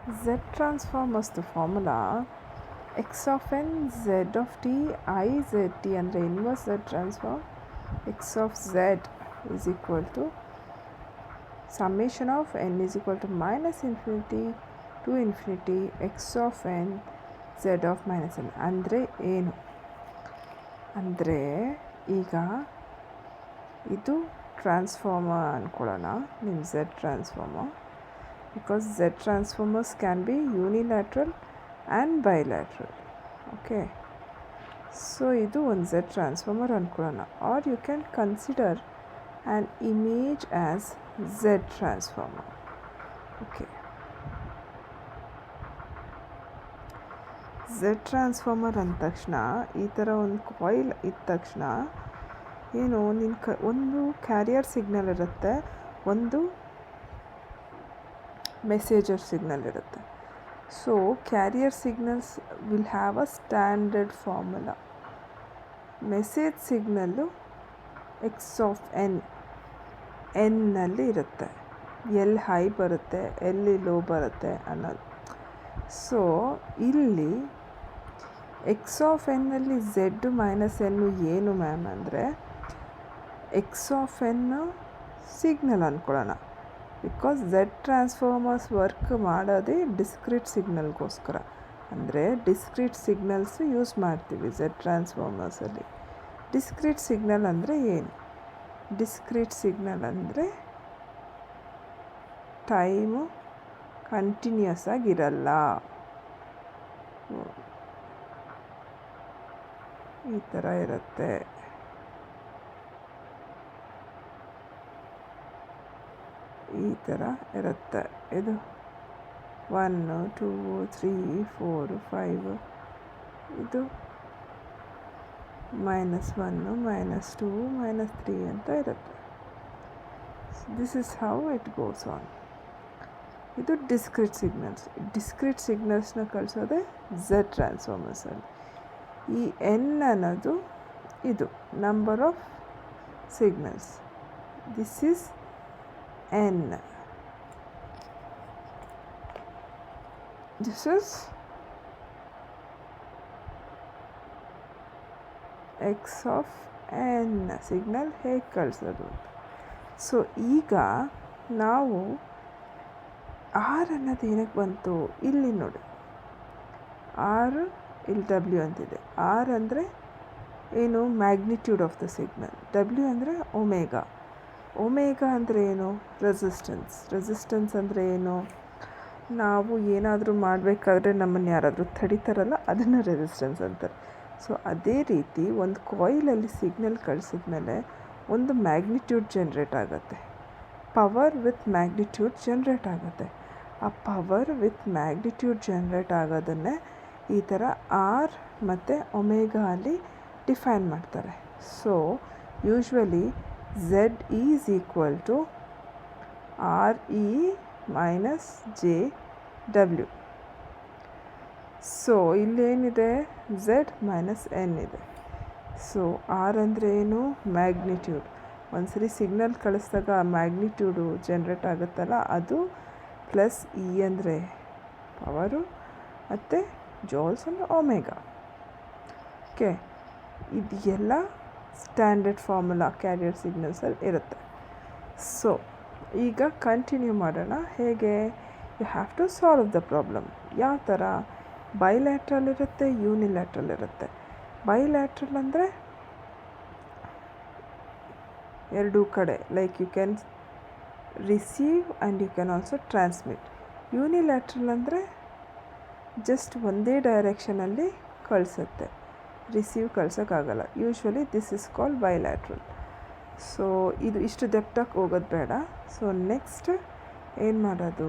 Z transformers the formula x of n z of t I z t ಅಂದರೆ inverse z transform x of z is equal to summation of n is equal to minus infinity to infinity x of n z of minus n ಅಂದರೆ ಏನು ಅಂದರೆ ಈಗ ಇದು transformer ಅಂದ್ಕೊಳ್ಳೋಣ ನಿಮ್ಮ z transformer because Z transformers can be unilateral and bilateral. Okay, so ಇದು ಒಂದು Z transformer ಅಂದ್ಕೊಳ್ಳೋಣ, or you can consider an image as Z transformer. Okay, Z transformer ಅಂದ ತಕ್ಷಣ ಈ ಥರ ಒಂದು ಕಾಯಿಲ್ ಇದ್ದ ತಕ್ಷಣ ಏನು ಒಂದು ಕ್ಯಾರಿಯರ್ ಸಿಗ್ನಲ್ ಇರುತ್ತೆ, ಒಂದು ಮೆಸೇಜರ್ ಸಿಗ್ನಲ್ ಇರುತ್ತೆ. So carrier signals will have a standard formula. Message signal x of ಎನ್ನಲ್ಲಿ ಇರುತ್ತೆ, ಎಲ್ಲಿ ಹೈ ಬರುತ್ತೆ ಎಲ್ಲಿ ಲೋ ಬರುತ್ತೆ ಅನ್ನೋದು. ಸೊ ಇಲ್ಲಿ ಎಕ್ಸ್ ಆಫ್ ಎನ್ನಲ್ಲಿ ಝೆಡ್ ಮೈನಸ್ ಎನ್ನು ಏನು ಮ್ಯಾಮ್ ಅಂದರೆ ಎಕ್ಸ್ ಆಫ್ ಎನ್ನು ಸಿಗ್ನಲ್ ಅಂದ್ಕೊಳ್ಳೋಣ. ಬಿಕಾಸ್ ಝೆಡ್ ಟ್ರಾನ್ಸ್ಫಾರ್ಮರ್ಸ್ ವರ್ಕ್ ಮಾಡೋದೇ ಡಿಸ್ಕ್ರೀಟ್ ಸಿಗ್ನಲ್ಗೋಸ್ಕರ, ಅಂದರೆ ಡಿಸ್ಕ್ರೀಟ್ ಸಿಗ್ನಲ್ಸು ಯೂಸ್ ಮಾಡ್ತೀವಿ ಝೆಡ್ ಟ್ರಾನ್ಸ್ಫಾರ್ಮರ್ಸಲ್ಲಿ. ಡಿಸ್ಕ್ರೀಟ್ ಸಿಗ್ನಲ್ ಅಂದರೆ ಏನು? ಡಿಸ್ಕ್ರೀಟ್ ಸಿಗ್ನಲ್ ಅಂದರೆ ಟೈಮು ಕಂಟಿನ್ಯೂಸ್ ಆಗಿರಲ್ಲ. ಈ ಥರ ಇರುತ್ತೆ. ಈ ಥರ ಇರುತ್ತೆ. ಇದು 1 2 3 4 5, ಇದು -1 -2 -3 ಅಂತ ಇರುತ್ತೆ. This is how it goes on. ಇದು ಡಿಸ್ಕ್ರೀಟ್ ಸಿಗ್ನಲ್ಸ್. ಡಿಸ್ಕ್ರೀಟ್ ಸಿಗ್ನಲ್ಸ್ನ ಕಳಿಸೋದೆ ಝೆಡ್ ಟ್ರಾನ್ಸ್ಫಾರ್ಮರ್ಸಲ್ಲಿ. ಈ ಎನ್ ಅನ್ನೋದು ಇದು number of signals. This is n. This is x of n signal ಹೇಗೆ ಕಳಿಸೋದು. ಸೊ ಈಗ ನಾವು ಆರ್ ಅನ್ನೋದು ಏನಕ್ಕೆ ಬಂತು ಇಲ್ಲಿ ನೋಡಿ. ಆರ್ ಇಲ್ಲಿ ಡಬ್ಲ್ಯೂ ಅಂತಿದೆ. ಆರ್ ಅಂದರೆ ಏನು? Magnitude of the signal. W ಅಂದರೆ ಒಮೇಗಾ. ಒಮೇಗಾ ಅಂದರೆ ಏನು? ರೆಸಿಸ್ಟೆನ್ಸ್. ರೆಸಿಸ್ಟೆನ್ಸ್ ಅಂದರೆ ಏನು? ನಾವು ಏನಾದರೂ ಮಾಡಬೇಕಾದ್ರೆ ನಮ್ಮನ್ನು ಯಾರಾದರೂ ತಡಿತಾರಲ್ಲ, ಅದನ್ನು ರೆಸಿಸ್ಟೆನ್ಸ್ ಅಂತಾರೆ. ಸೊ ಅದೇ ರೀತಿ ಒಂದು ಕಾಯಿಲಲ್ಲಿ ಸಿಗ್ನಲ್ ಕಳಿಸಿದ್ಮೇಲೆ ಒಂದು ಮ್ಯಾಗ್ನಿಟ್ಯೂಡ್ ಜನ್ರೇಟ್ ಆಗುತ್ತೆ, ಪವರ್ ವಿತ್ ಮ್ಯಾಗ್ನಿಟ್ಯೂಡ್ ಜನ್ರೇಟ್ ಆಗುತ್ತೆ. ಆ ಪವರ್ ವಿತ್ ಮ್ಯಾಗ್ನಿಟ್ಯೂಡ್ ಜನ್ರೇಟ್ ಆಗೋದನ್ನೇ ಈ ಥರ ಆರ್ ಮತ್ತು ಒಮೇಗಾ ಅಲ್ಲಿ ಡಿಫೈನ್ ಮಾಡ್ತಾರೆ. So usually Z is equal to RE minus JW. So ಇಲ್ಲೇನಿದೆ? Z ಮೈನಸ್ ಎನ್ ಇದೆ. ಸೊ ಆರ್ ಅಂದರೆ ಏನು? ಮ್ಯಾಗ್ನಿಟ್ಯೂಡ್. ಒಂದ್ಸರಿ ಸಿಗ್ನಲ್ ಕಳಿಸಿದಾಗ ಆ ಮ್ಯಾಗ್ನಿಟ್ಯೂಡು ಜನ್ರೇಟ್ ಆಗುತ್ತಲ್ಲ, ಅದು ಪ್ಲಸ್ ಇ ಅಂದರೆ ಪವರು ಮತ್ತು ಜೋಲ್ಸ್ ಅಂದರೆ ಒಮೇಗಾ. ಓಕೆ, ಇದು ಎಲ್ಲ ಸ್ಟ್ಯಾಂಡರ್ಡ್ ಫಾರ್ಮುಲಾ ಕ್ಯಾರಿಯರ್ ಸಿಗ್ನಲ್ಸಲ್ಲಿ ಇರುತ್ತೆ. ಸೊ ಈಗ ಕಂಟಿನ್ಯೂ ಮಾಡೋಣ. ಹೇಗೆ? You have to solve the problem. ಯಾವ ಥರ? ಬೈಲ್ಯಾಟ್ರಲ್ ಇರುತ್ತೆ, ಯೂನಿಲ್ಯಾಟ್ರಲ್ ಇರುತ್ತೆ. ಬೈಲ್ಯಾಟ್ರಲ್ ಅಂದರೆ ಎರಡೂ ಕಡೆ, like you can receive and you can also transmit. Unilateral ಅಂದರೆ ಜಸ್ಟ್ ಒಂದೇ ಡೈರೆಕ್ಷನಲ್ಲಿ ಕಳಿಸುತ್ತೆ, ರಿಸೀವ್ ಕಳ್ಸೋಕ್ಕಾಗಲ್ಲ. Usually this is called bilateral. So ಇದು ಇಷ್ಟು ಡೆಪ್ಟಾಗಿ ಹೋಗೋದು ಬೇಡ. ಸೊ ನೆಕ್ಸ್ಟ್ ಏನು ಮಾಡೋದು?